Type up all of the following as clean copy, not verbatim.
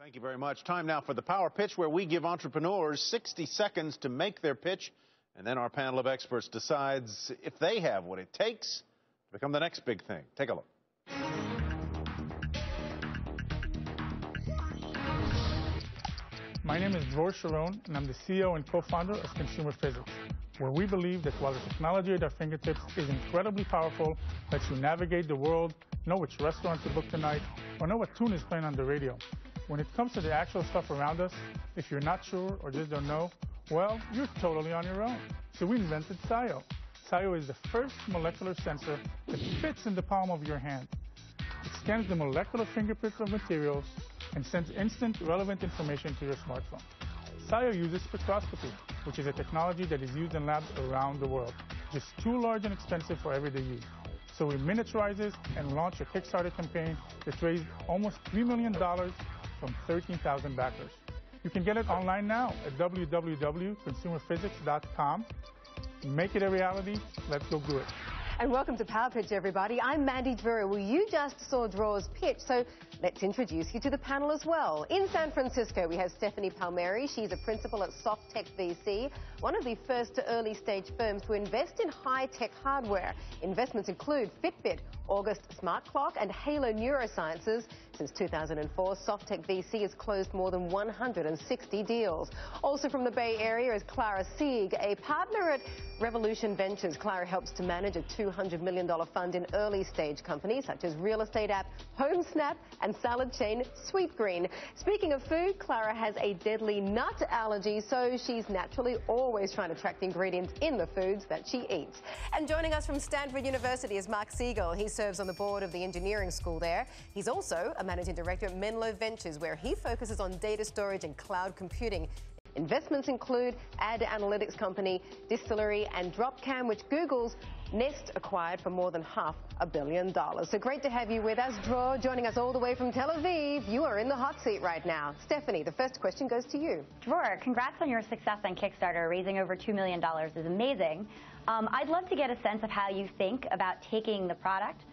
Thank you very much. Time now for the Power Pitch, where we give entrepreneurs 60 seconds to make their pitch, and then our panel of experts decides if they have what it takes to become the next big thing. Take a look. My name is Dror Sharon, and I'm the CEO and co-founder of Consumer Physics, where we believe that while the technology at our fingertips is incredibly powerful, lets you navigate the world, know which restaurant to book tonight, or know what tune is playing on the radio. When it comes to the actual stuff around us, if you're not sure or just don't know, well, you're totally on your own. So we invented SCIO. SCIO is the first molecular sensor that fits in the palm of your hand. It scans the molecular fingerprints of materials and sends instant, relevant information to your smartphone. SCIO uses spectroscopy, which is a technology that is used in labs around the world, just too large and expensive for everyday use. So we miniaturize this and launch a Kickstarter campaign that raised almost $3 million from 13,000 backers. You can get it online now at www.consumerphysics.com. Make it a reality. Let's go do it. And welcome to Power Pitch, everybody. I'm Mandy Drew. Well, you just saw Dror's pitch, so let's introduce you to the panel as well. In San Francisco, we have Stephanie Palmieri. She's a principal at SoftTech VC, one of the first early-stage firms to invest in high-tech hardware. Investments include Fitbit, August Smart Clock, and Halo Neurosciences. Since 2004, SoftTech VC has closed more than 160 deals. Also from the Bay Area is Clara Siegel, a partner at Revolution Ventures. Clara helps to manage a $200 million fund in early-stage companies such as real estate app HomeSnap and salad chain Sweetgreen. Speaking of food, Clara has a deadly nut allergy, so she's naturally always trying to track the ingredients in the foods that she eats. And joining us from Stanford University is Mark Siegel. He serves on the board of the engineering school there. He's also a managing director at Menlo Ventures, where he focuses on data storage and cloud computing. Investments include ad analytics company Distillery and Dropcam, which Google's Nest acquired for more than $500 million. So great to have you with us. Dror, joining us all the way from Tel Aviv. You are in the hot seat right now. Stephanie, the first question goes to you. Dror, congrats on your success on Kickstarter. Raising over $2 million is amazing. I'd love to get a sense of how you think about taking the product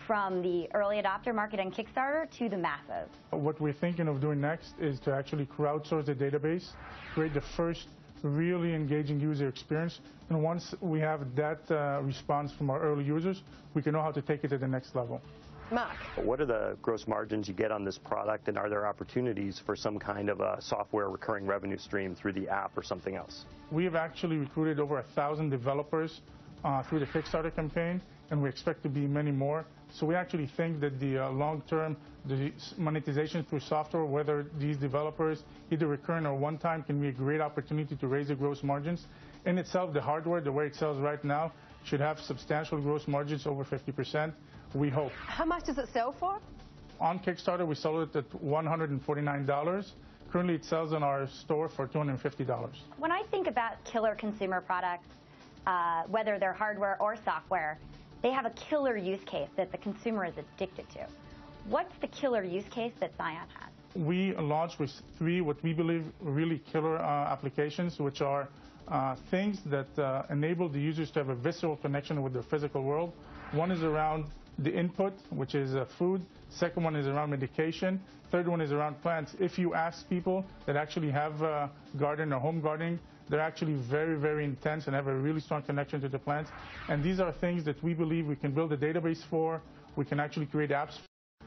from the early adopter market and Kickstarter to the masses. What we're thinking of doing next is to actually crowdsource the database, create the first really engaging user experience, and once we have that response from our early users, we can know how to take it to the next level. Mark. What are the gross margins you get on this product, and are there opportunities for some kind of a software recurring revenue stream through the app or something else? We have actually recruited over 1,000 developers through the Kickstarter campaign, and we expect to be many more. So we actually think that the long-term, the monetization through software, whether these developers, either recurring or one-time, can be a great opportunity to raise the gross margins. In itself, the hardware, the way it sells right now, should have substantial gross margins over 50%, we hope. How much does it sell for? On Kickstarter, we sold it at $149. Currently, it sells in our store for $250. When I think about killer consumer products, whether they're hardware or software, they have a killer use case that the consumer is addicted to. What's the killer use case that Zion has? We launched with 3 what we believe really killer applications, which are things that enable the users to have a visceral connection with their physical world. One is around the input, which is food. Second one is around medication. Third one is around plants. If you ask people that actually have garden or home gardening, they're actually very, very intense and have a really strong connection to the plants. And these are things that we believe we can build a database for. We can actually create apps.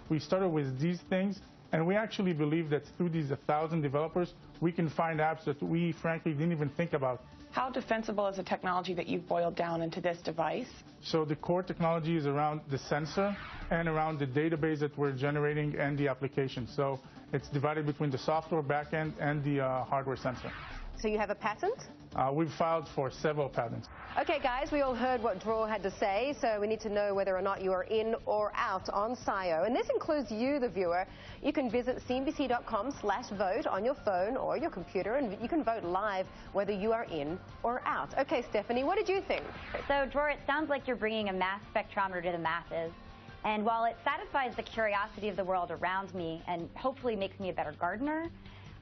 We started with these things, and we actually believe that through these 1,000 developers, we can find apps that we, frankly, didn't even think about. How defensible is the technology that you've boiled down into this device? So the core technology is around the sensor and around the database that we're generating and the application. So it's divided between the software backend and the hardware sensor. So you have a patent? We've filed for several patents. Okay, guys, we all heard what Dror had to say, so we need to know whether or not you are in or out on SCIO. And this includes you, the viewer. You can visit cnbc.com/vote on your phone or your computer, and you can vote live whether you are in or out. Okay, Stephanie, what did you think? So, Dror, it sounds like you're bringing a mass spectrometer to the masses. And while it satisfies the curiosity of the world around me and hopefully makes me a better gardener,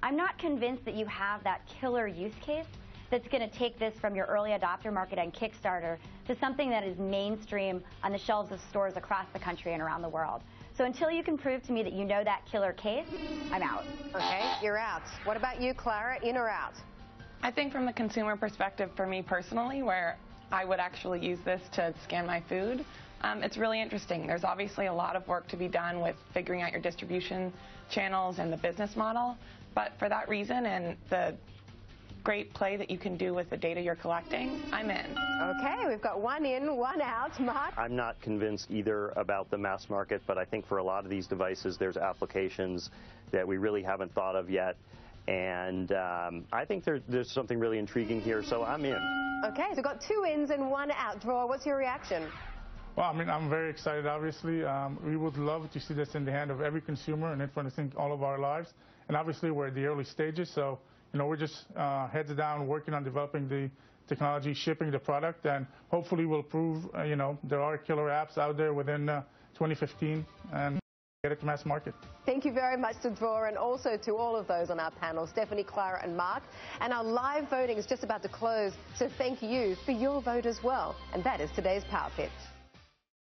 I'm not convinced that you have that killer use case that's going to take this from your early adopter market and Kickstarter to something that is mainstream on the shelves of stores across the country and around the world. So until you can prove to me that you know that killer case, I'm out. Okay, you're out. What about you, Clara? In or out? I think from the consumer perspective, for me personally, where I would actually use this to scan my food, it's really interesting. There's obviously a lot of work to be done with figuring out your distribution channels and the business model. But for that reason and the great play that you can do with the data you're collecting, I'm in. Okay, we've got one in, one out. Mark? I'm not convinced either about the mass market, but I think for a lot of these devices, there's applications that we really haven't thought of yet. And I think there's something really intriguing here, so I'm in. Okay, so we've got 2 ins and 1 out. Draw, what's your reaction? Well, I mean, I'm very excited, obviously. We would love to see this in the hand of every consumer and influencing all of our lives. And obviously, we're at the early stages, so we're just heads down working on developing the technology, shipping the product, and hopefully we'll prove, there are killer apps out there within 2015 and get it to mass market. Thank you very much to Draw and also to all of those on our panel, Stephanie, Clara and Mark. And our live voting is just about to close, so thank you for your vote as well. And that is today's Power Pitch.